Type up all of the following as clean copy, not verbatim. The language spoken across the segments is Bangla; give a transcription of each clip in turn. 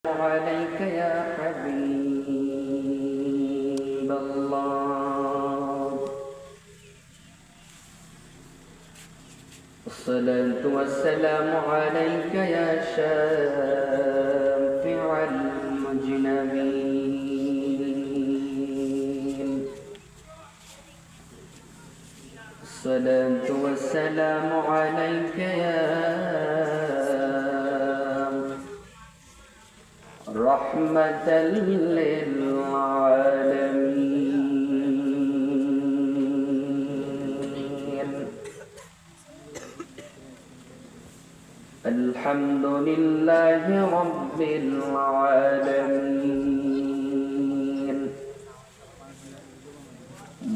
عليك يا حبيب الله. الصلاة والسلام عليك يا شافع المجنبين. الصلاة والسلام عليك يا رحمة للعالمين. الحمد لله رب العالمين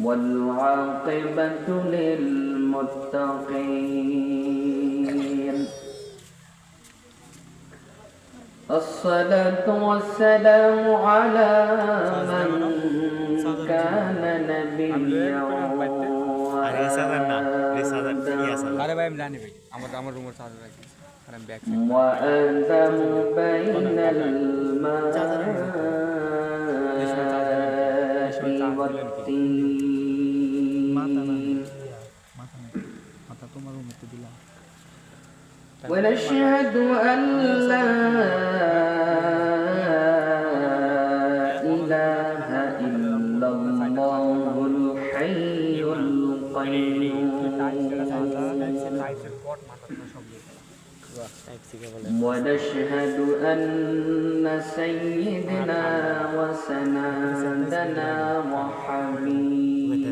والعاقبة للمتقين. الصلاة والسلام على من كان نبيا وآدم بين الماء والطين. ونشهد أن لا إله إلا الله الحي القيوم. ونشهد أن سيدنا وسندنا وحبيبنا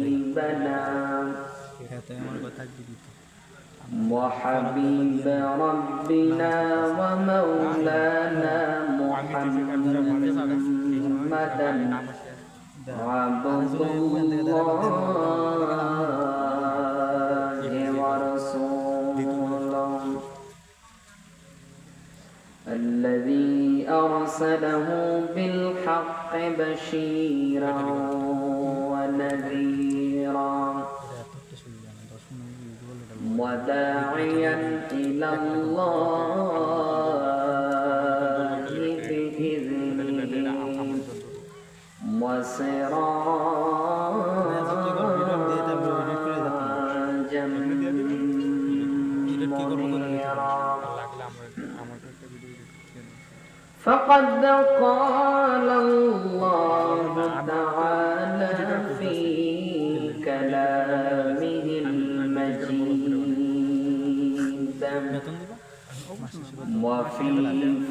وحبيب ربنا ومولانا محمدا عبد الله ورسوله الذي أرسله بالحق بشيرا ونذيرا وداعيا إلى الله بإذنه وسراجا منيرا. فقد قال الله تعالى في كلامه المجيد وفي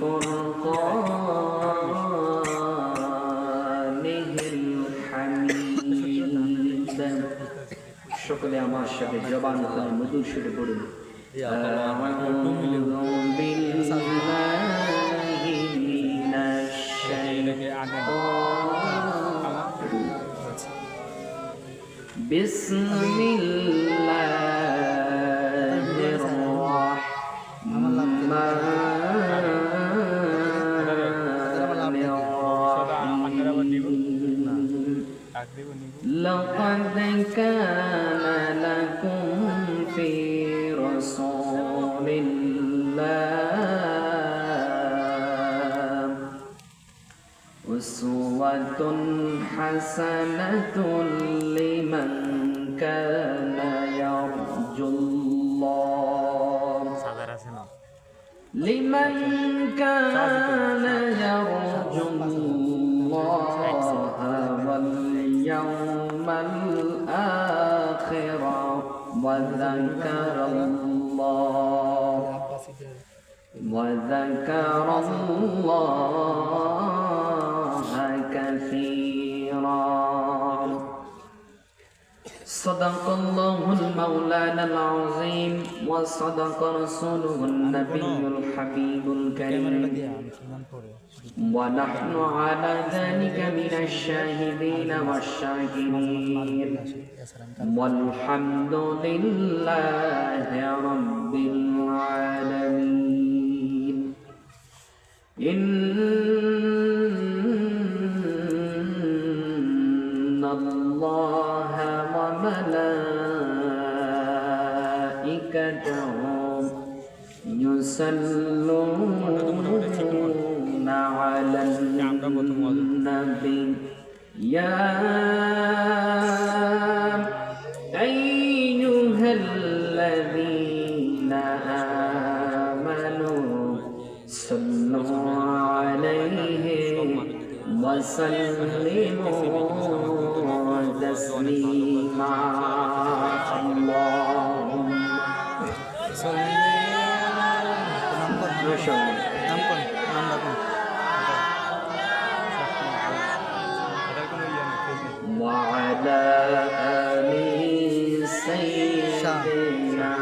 فرقانه الحميد. شكرا يا ماشا جبان خلي مدور شد بولن. أعوذ بالله من الشيطان بسم الله الرحمن الرحيم. لقد كان لكم في رسول الله أسوة حسنة لمن كان يرجو الله واليوم الآخر وذكر الله كثيرا. صدق الله المولانا العظيم وصدق رسوله النبي الحبيب الكريم ونحن على ذلك من الشاهدين والشاكرين والحمد لله رب العالمين. إن الله وملائكته يصلون على يا أيها الذين آمنوا صلوا عليه وسلموا تسليما اللهم ما شاء الله وعلى آل سيدنا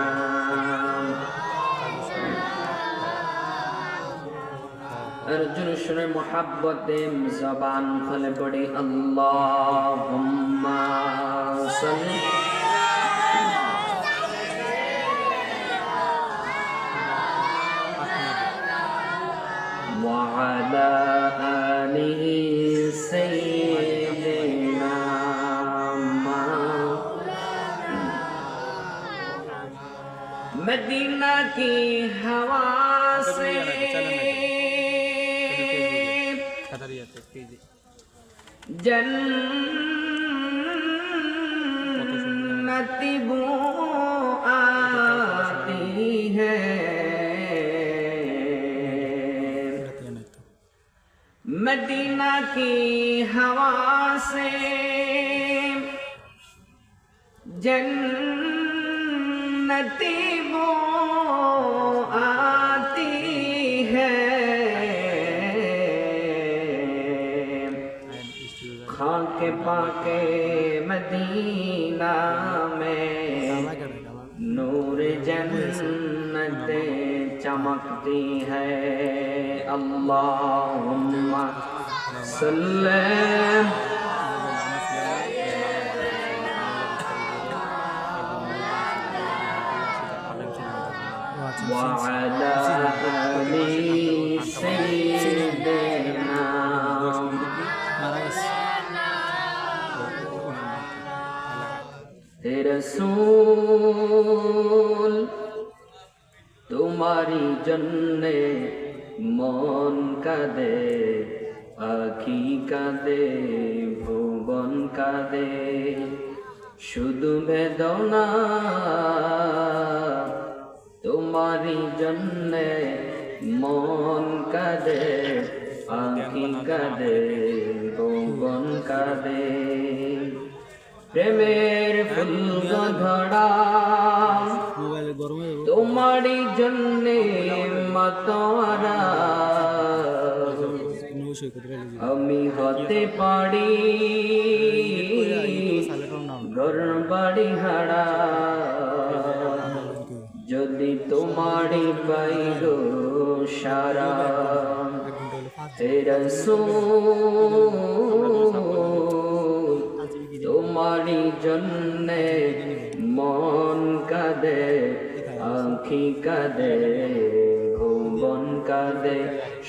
अर्जुन शुरे मोहब्बत ज़बान खले पड़े अल्लाहुम्मा सल्ली वअला आलिहि सय्यिदिना मदीना की हवा से जन्नती बू आती है मदीना की हवा से जन्नती बू आती है खाके पाके मदीना में नूर जन्नत चमकती है अल्लाहुम्मा सल्ली वअला आलि सय्यिदिना रसूल तुम्हारी जन्ने मन कादे आखी कादे भुवन कादे शुधु बेदना तुम्हारी जन्ने मन कादे आखी कादे भुवन कादे प्रेमेर फुल धड़ा तुम्हारी जन्ने मतवारा हमी होते पाड़ी घर बाड़ी हाड़ा जदि तुम्हारी पाइगो सारा तेरा तुम्हारी जन्ने मन कादे आँखी कादे भुवन कादे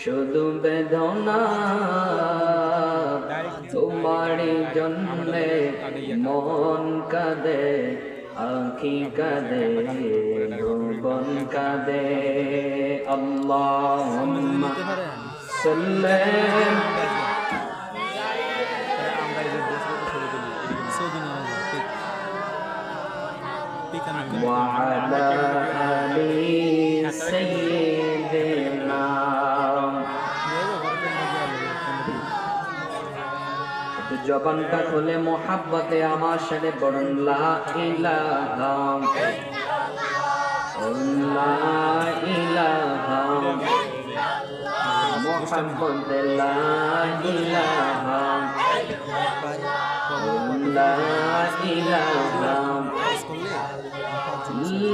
शुधु बेदना तुम्हारी जन्ने मन कादे आँखी कादे भुवन कादे अल्लाहुम्मा सल्ली وعلى آل سيدنا জবানটা খুলে মোহাব্বতে আমার সাথে বলুন লা ইলাহা লা ইলাহা মোহাব্বতে লা ইলাহা লা ইলাহা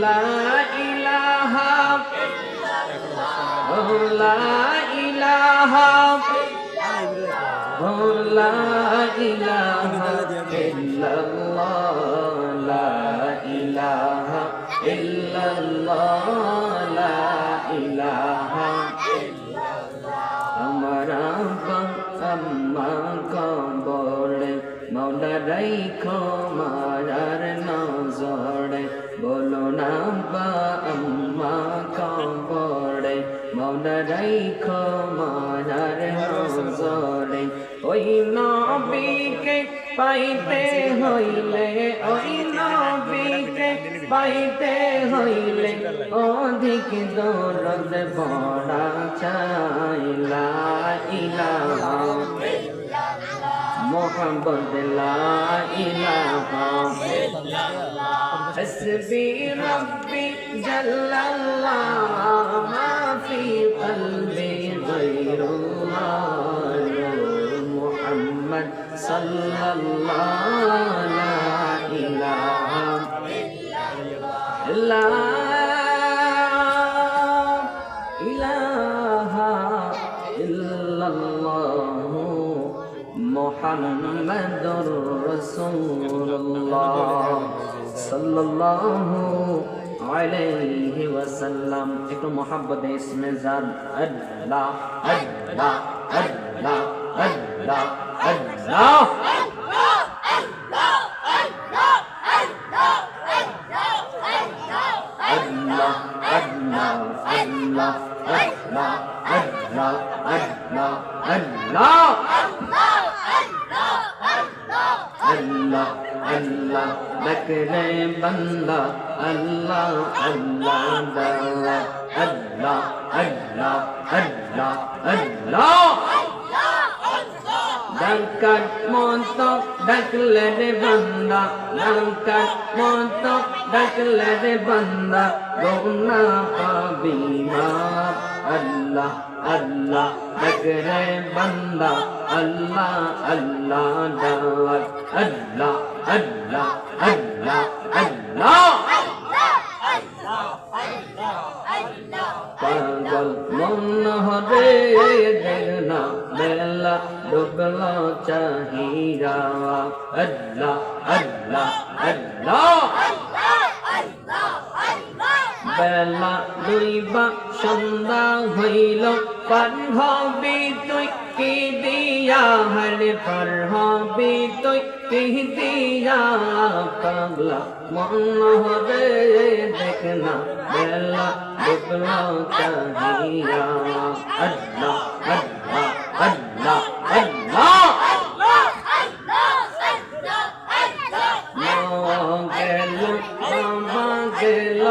لا إله لا إله لا إله إلا الله لا إله إلا الله لا إله हमारा अम्मा कबरे मौला राइखो मारार नजरे बोलो ना बा अम्मा कबरे मौला राइखो मारार नजरे ওই না নবীকে পাইতে হইলে ওই নবীকে পাইতে হইলে অধিক দৌলত বড়া চাই লা ইলাহা মোহাম্মদ লা ইলাহা হাসবি রব্বি জাল্লাল্লাহ মা ফি কলবি গায়রুল্লাহ মুহাম্মদ সাল্লাল্লাহু লা ইলাহা লা ইলাহা ইল্লাল্লাহ মুহাম্মাদুর রাসূলুল্লাহ সাল্লাল্লাহু আলাইহি ওয়াসাল্লাম। একটু মোহাব্বতে ইসমে জাত আল্লাহ আল্লাহ আল্লাহ আল্লাহ আল্লাহ Allah, Allah, Allah, Allah, Allah, Allah, Allah, Allah, Allah, dakre banda, Allah, Allah, Allah, Allah, Allah, Allah, Allah. Dakat monto dakle de banda, dakat monto dakle de banda, guna pabima Allah Allah dakre banda, Allah Allah dawat Allah Allah Allah Allah. পাগল মন হরে দেখনা বেলা ডুবলো চাহিরা আল্লাহ আল্লাহ আল্লাহ বেলা দুইবা সন্ধ্যা হইল পার হবি তুই কি দিয়া হরে পার হবি তুই কি দিয়া পাগলা মন হরে দেখনা বেলা ডুবলো চাহিরা আল্লাহ আল্লাহ আল্লাহ আল্লাহ গেল বাবা গেল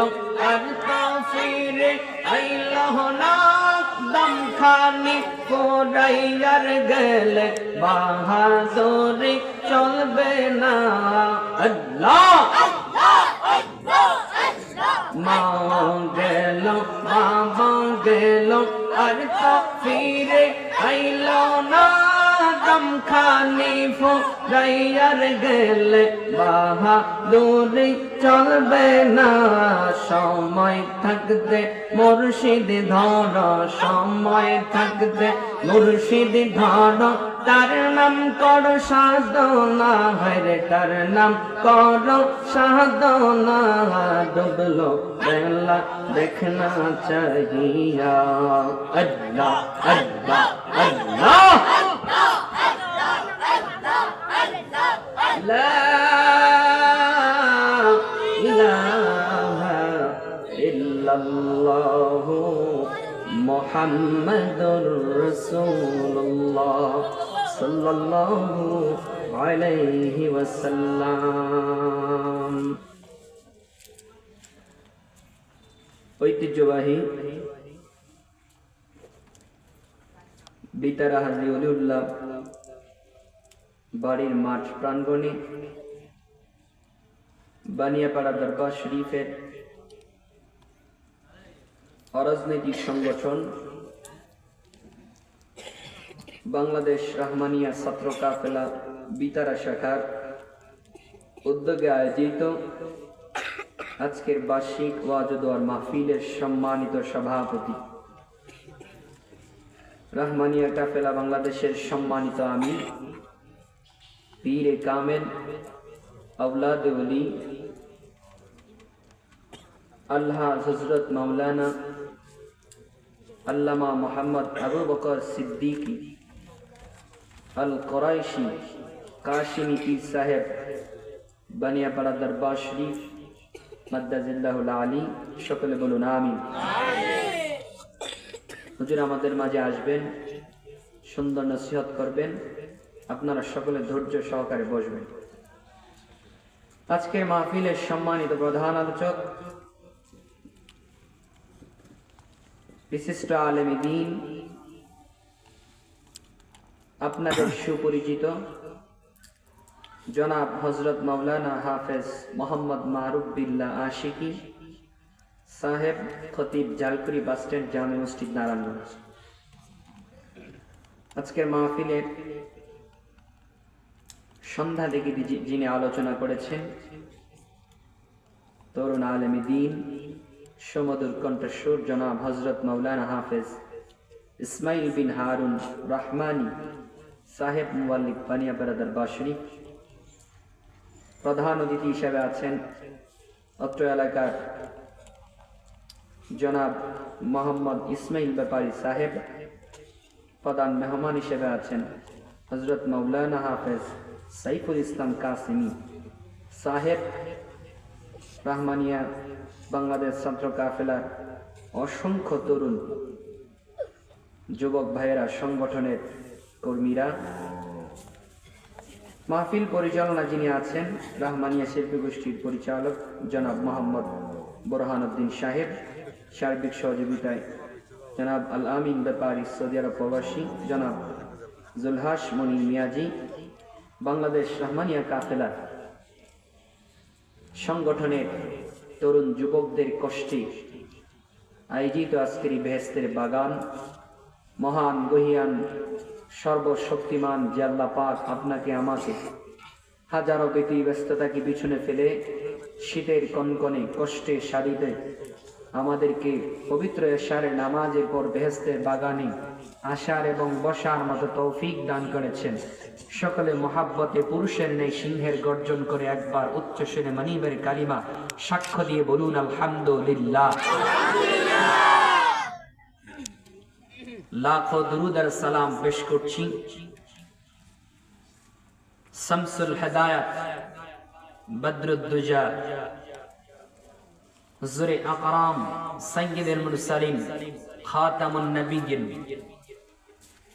আর তো ফিরে আইল না দম খানি কোরাইয়ার গেলে বাহাদুরি চলবে না আল্লাহ মা গেল বাবা গেল আর তো ফিরে আইল না দম খানি ফুরাইয়ার গেলে বাহাদুরি চলবে না সময় থাকতে মুর্শিদ ধর সময় থাকতে মুর্শিদ ধর তার নাম কর সাধনা হরে তার নাম কর সাধনা ডুবলো বেলা দেখনা চাহিয়া আল্লাহ আল্লাহ আল্লাহ লা ইলাহা ইল্লাল্লাহ মুহাম্মাদুর রাসূলুল্লাহ সাল্লাল্লাহু আলাইহি ওয়াসাল্লাম। ঐতিহ্যবাহী বিতারা হাজী ওলিউল্লাহ বাড়ির মাঠ প্রাঙ্গণে বানিয়াপাড়া দরবার শরীফের অরাজনৈতিক সংগঠন বাংলাদেশ রহমানিয়া ছাত্র কাফেলা বিতারা শাখার উদ্যোগে আয়োজিত আজকের বার্ষিক ওয়াজ ও দোয়ার মাহফিলের সম্মানিত সভাপতি রহমানিয়া কাফেলা বাংলাদেশের সম্মানিত আমির পীরে কামেল औलाद वली अल्लाह हजरत मौलाना अल्लामा मोहम्मद अबू बकर सिद्दीकी अल कुरैशी काशिमी पीर साहेब बानियापाड़ा दरबार शरीफ मद्दाजिल्लाहुल आली सकले बोलुन आमीन। হুজুর আমাদের মাঝে আসবেন, সুন্দর নসিহত করবেন, আপনারা সকলে ধৈর্য সহকারে বসবেন। আজকের মাহফিলের সম্মানিত প্রধান আলোচক, বিশিষ্ট আলেমে দ্বীন, আপনাদের সুপরিচিত জনাব হযরত মাওলানা হাফেজ মোহাম্মদ মারুফ বিল্লাহ আশিকি সাহেব, খতিব, জালকুড়ি বাসস্ট্যান্ড, জামে মসজিদ, নারায়ণগঞ্জ। আজকের মাহফিলের সন্ধ্যা থেকে যিনি আলোচনা করেছেন, তরুণ আলেমে দ্বীন, সুমধুর কণ্ঠস্বর জনাব হযরত মাওলানা হাফেজ ইসমাইল বিন হারুন রহমানী সাহেব, মুয়াল্লিদ, বানিয়াপাড়া দরবার শরীফ। প্রধান অতিথি হিসেবে আছেন অত্র এলাকার জনাব মোহাম্মদ ইসমাইল ব্যাপারী সাহেব। প্রধান মেহমান হিসেবে আছেন হযরত মাওলানা হাফেজ সাইফুল ইসলাম কাসিমি সাহেব। রহমানিয়া বাংলাদেশ ছাত্র কাফেলার অসংখ্য তরুণ যুবক ভাইয়েরা, সংগঠনের কর্মীরা। মাহফিল পরিচালনা যিনি আছেন, রহমানিয়া শিল্পী গোষ্ঠীর পরিচালক জনাব মোহাম্মদ বোরহানউদ্দিন সাহেব। সার্বিক সহযোগিতায় জনাব আল আমিন ব্যাপারী, সৌদি আরব প্রবাসী জনাব জুলহাস মনি মিয়াজি। বাংলাদেশ রহমানিয়া কাফেলার সংগঠনের তরুণ যুবকদের কষ্টে আয়োজিত আজকের বেহেশতের বাগান, মহান গহিয়ান সর্বশক্তিমান যে আল্লাহ পাক আপনাকে আমাকে হাজারো ব্যস্ততাকে পিছনে ফেলে শীতের কনকনে কষ্টে সারিতে আমাদেরকে পবিত্র এশারের নামাজের পর বেহেশতের বাগানে আসার এবং বসার মতো তৌফিক দান করেছেন। সকলে মহাব্বতে পুরুষের নেই সিংহের গর্জন করে একবার উচ্চ স্বরে মানিবের কালিমা সাক্ষ্য দিয়ে বলুন আলহামদুলিল্লাহ। লাখো দুরুদ আর সালাম পেশ করছি শামসুল হেদায়াত, বদরুদ্দুজা, হুজুরে আকরাম, সাইয়্যিদুল মুরসালিন, খাতামুন নবিয়্যিন,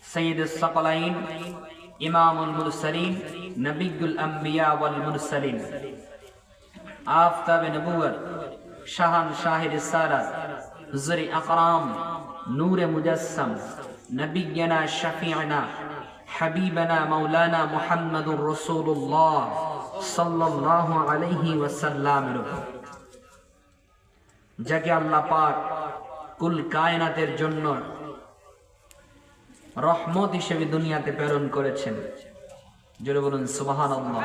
সাইয়্যিদুস সাকলাইন, ইমামুল মুরসালিন, নবিয়্যুল আম্বিয়া ওয়াল মুরসালিন, আফতাবে নবুয়ত, শাহান শাহে রিসালাত, হুজুরে আকরাম, নূরে মুজাসসাম, নবিয়্যিনা শাফি'না হাবিবানা মাওলানা মুহাম্মাদুর রাসূলুল্লাহ সাল্লাল্লাহু আলাইহি ওয়াসাল্লাম, যাকে আল্লাহ পাক কুল কায়নাতের জন্য রহমত হিসেবে দুনিয়াতে প্রেরণ করেছেন। জোরে বলুন সুবহানাল্লাহ।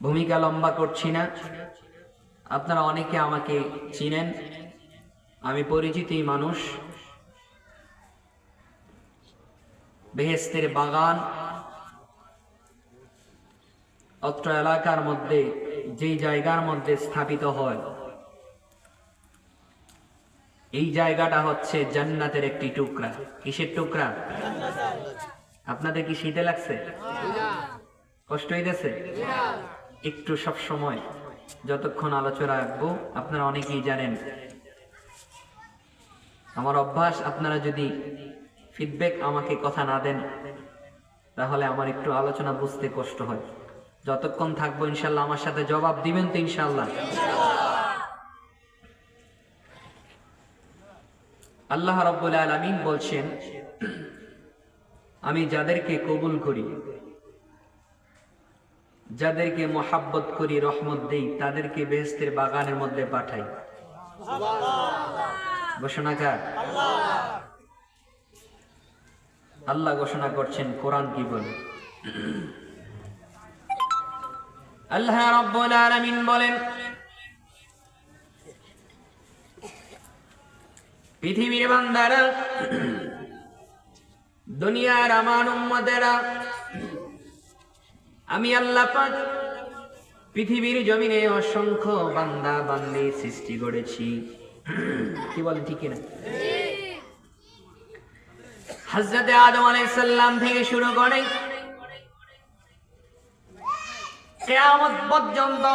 ভূমিকা লম্বা করছি না, আপনারা অনেকে আমাকে চিনেন, আমি পরিচিতই মানুষ। বেহেশতের বাগান অত্র এলাকার মধ্যে যেই জায়গার মধ্যে স্থাপিত হয়, এই জায়গাটা হচ্ছে জান্নাতের একটি টুকরা। কিসের টুকরা? আপনাদের কি শীতে লাগছে? কষ্ট হইতেছে? একটু সব সময় যতক্ষণ আলোচনা রাখবো, আপনারা অনেকেই জানেন আমার অভ্যাস, আপনারা যদি ফিডব্যাক আমাকে কথা না দেন তাহলে আমার একটু আলোচনা বুঝতে কষ্ট হয়। যতক্ষণ থাকবো ইনশাল্লাহ আমার সাথে জবাব দিবেন তো ইনশাল্লাহ। আল্লাহ রাব্বুল আলামিন বলছেন, আমি যাদেরকে কবুল করি, যাদেরকে মোহাব্বত করি, রহমত দেই, তাদেরকে বেহেশতের বাগানের মধ্যে পাঠাই। ঘোষণাকার আল্লাহ ঘোষণা করছেন। কোরআন কি বলে? আল্লাহ রাব্বুল আলামিন বলেন, পৃথিবীর বান্দারা, দুনিয়ার আমার উম্মতেরা, আমি আল্লাহ পাক পৃথিবীর জমিনে অসংখ্য বান্দা বান্দি সৃষ্টি করেছি। কি বলেন ঠিক কিনা? হযরত আদম আলাইহিস সালাম থেকে শুরু করে কিয়ামত পর্যন্ত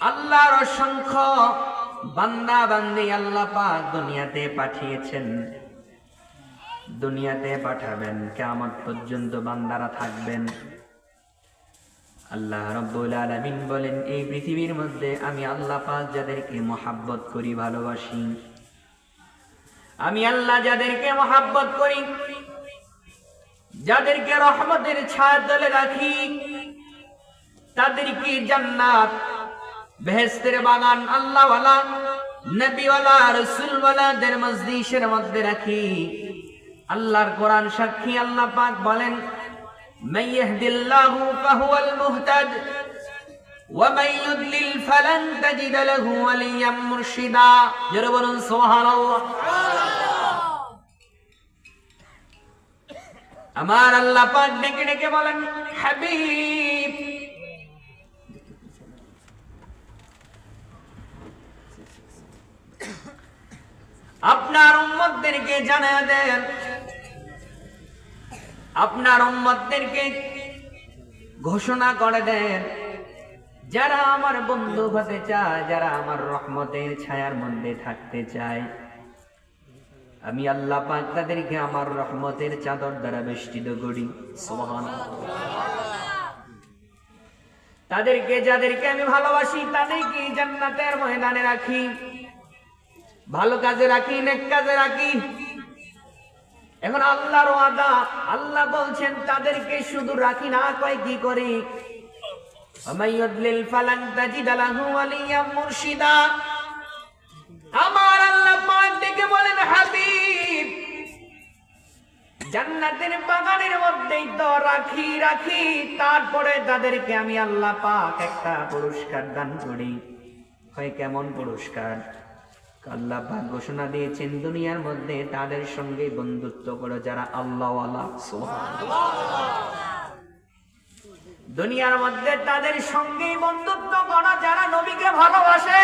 আল্লাহর অসংখ্য বান্দা বান্দি আল্লাহ পাক দুনিয়াতে পাঠিয়েছেন। দুনিয়াতে পাঠাবেন, কিয়ামত পর্যন্ত বান্দারা থাকবেন। আল্লাহ রাব্বুল আলামিন বলেন, এই পৃথিবীর মধ্যে আমি আল্লাহ পাক যাদেরকে মহব্বত করি, ভালোবাসি, আমি আল্লাহ যাদেরকে মহব্বত করি, যাদেরকে রহমতের ছায়ার তলে রাখি, তাদেরকে জান্নাত, বেহেশতের বাগান, আল্লাহওয়ালা, নবীওয়ালা, রাসূলওয়ালাদের মজলিসের মধ্যে রাখি। আল্লাহর কোরআন সাক্ষী, আল্লাহ পাক বলেন, মান ইয়াহদিল্লাহু ফাহুয়াল মুহতাদ ওয়া মান ইউদ্লিল ফালান তাজিদ লাহু ওয়ালিয়াম মুরশিদা। জোরে বলুন সুবহানাল্লাহ। আমার আল্লাহ পাক ডেকে ডেকে বলেন, হাবিব, আপনার উম্মতদেরকে জানিয়ে দেন, আপনার উম্মতদেরকে ঘোষণা করে দেন, যারা আমার বন্ধু হতে চায়, যারা আমার রহমতের ছায়ার মধ্যে থাকতে চায়, আমি আল্লাহ পাক তাদেরকে আমার রহমতের চাদর দ্বারা বেষ্টিত করি। সুবহানাল্লাহ। তাদেরকে, যাদেরকে আমি ভালোবাসি, তাদেরকে জান্নাতের ময়দানে রাখি, ভালো কাজে রাখি, নেক কাজে রাখি। এখন আল্লাহর ওয়াদা, আল্লাহ বলছেন তাদেরকে শুধু রাখি না, কয় কি করি, আমাইয়ুদলিল ফালান তাজিদ লাহু ওয়ালিয়াম মুরশিদা। আমার আল্লাহ পাক ডেকে বলেন, হাবিব, জান্নাতের বাগানের মধ্যেই তো রাখি রাখি, তারপরে তাদেরকে আমি আল্লাহ পাক একটা পুরস্কার দান করি। হয় কেমন পুরস্কার? আল্লাহ পাক ঘোষণা দিয়েছেন, দুনিয়ার মধ্যে তাদের সঙ্গে বন্ধুত্ব করো যারা আল্লাহওয়ালা। সুবহানাল্লাহ। দুনিয়ার মধ্যে তাদের সঙ্গে বন্ধুত্ব করো যারা নবীকে ভালোবাসে,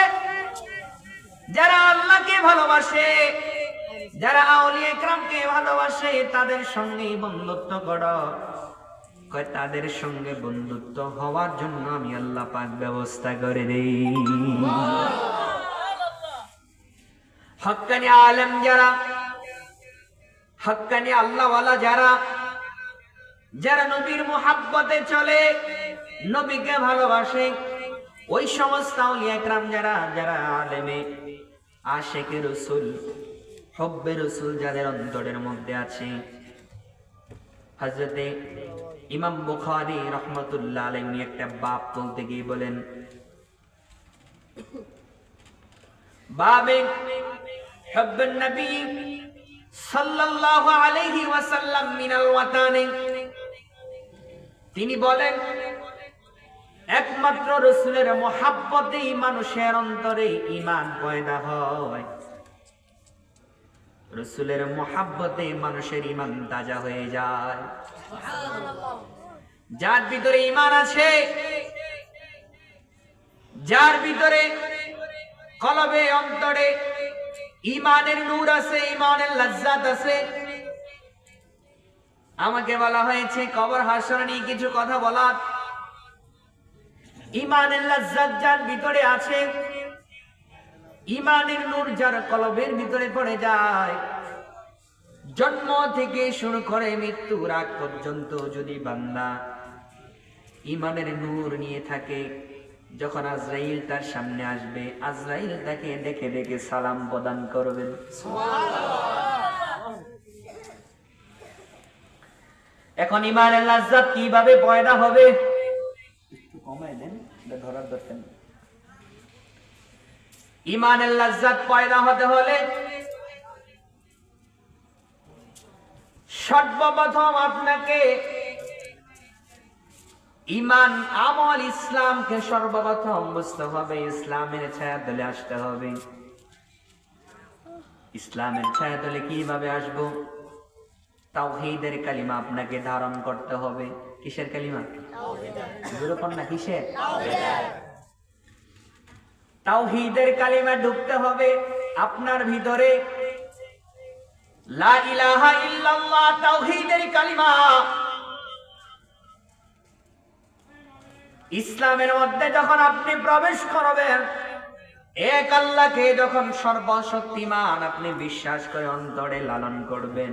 যারা আল্লাহকে ভালোবাসে, যারা আউলিয়া ইকরামকে ভালোবাসে, তাদের সঙ্গে বন্ধুত্ব করো। কয় তাদের সঙ্গে বন্ধুত্ব হওয়ার জন্য আমি আল্লাহ পাক ব্যবস্থা করে দেই। হক্কানি আলেম যারা, হক্কানি আল্লাহওয়ালা যারা, যারা নবীর মুহাব্বতে চলে, নবীকে ভালোবাসে, ওই সমস্ত আউলিয়া ইকরাম যারা, যারা আলেমে আশিকে রাসূল, হুব্বে রাসূল যাদের অন্তরের মধ্যে আছে। হযরতে ইমাম বুখারী রাহমাতুল্লাহ আলাইহি একটা বাব তুলতে গিয়ে বলেন, বাবে হুব্বুন নবী সাল্লাল্লাহু আলাইহি ওয়াসাল্লাম মিনাল ওয়াতানি। তিনি বলেন, একমাত্র রাসূলের মুহাব্বতেই মানুষের অন্তরে ঈমান পয়দা হয়। রাসূলের মুহাব্বতে মানুষের ঈমান তাজা হয়ে যায়। সুবহানাল্লাহ। যার ভিতরে ঈমান আছে, যার ভিতরে কলবে অন্তরে ঈমানের নূর আছে, ঈমানের লজ্জাত আছে। আমাকে বলা হয়েছে কবর হাসর নিয়ে কিছু কথা বলার। ঈমানের লজ্জাত যার ভিতরে আছে, ঈমানের নূর যার কলবের ভিতরে পড়ে যায়, জন্ম থেকে শুরু করে মৃত্যুর আগ পর্যন্ত যদি বান্দা ঈমানের নূর নিয়ে থাকে, যখন আজরাইল তার সামনে আসবে, আজরাইল তাকে দেখে দেখে সালাম প্রদান করবেন। এখন ঈমানের লজ্জাত কিভাবে পয়দা হবে? একটু কমায় দেন, ধরার দরকার নেই। ঈমানের লজ্জাত পয়দা হতে হলে সর্বপ্রথম আপনাকে ঈমান, আমল, ইসলামকে সর্বপ্রথম বুঝতে হবে, ইসলামের ছায়াতলে আসতে হবে। ইসলামের ছায়াতলে কিভাবে আসবো? তাওহীদের কালিমা আপনাকে ধারণ করতে হবে। কিসের কালিমা? তাওহীদের। না কিসের? তাওহীদের কালিমা ঢুকতে হবে আপনার ভিতরে। লা ইলাহা ইল্লাল্লাহ তাওহীদের কালিমা। ইসলামের মধ্যে যখন আপনি প্রবেশ করবেন, এক আল্লাহকে যখন সর্বশক্তিমান আপনি বিশ্বাস করে অন্তরে লালন করবেন,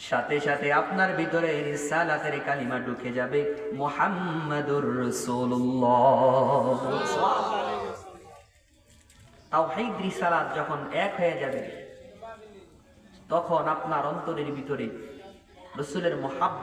সাথে সাথে আপনার ভিতরে রিসালাতের কালিমা ঢুকে যাবে, মুহাম্মাদুর রাসূলুল্লাহ। তাওহীদ রিসালাত যখন এক হয়ে যাবে, তখন আপনার অন্তরের ভিতরে রাসূলের মুহাব্বত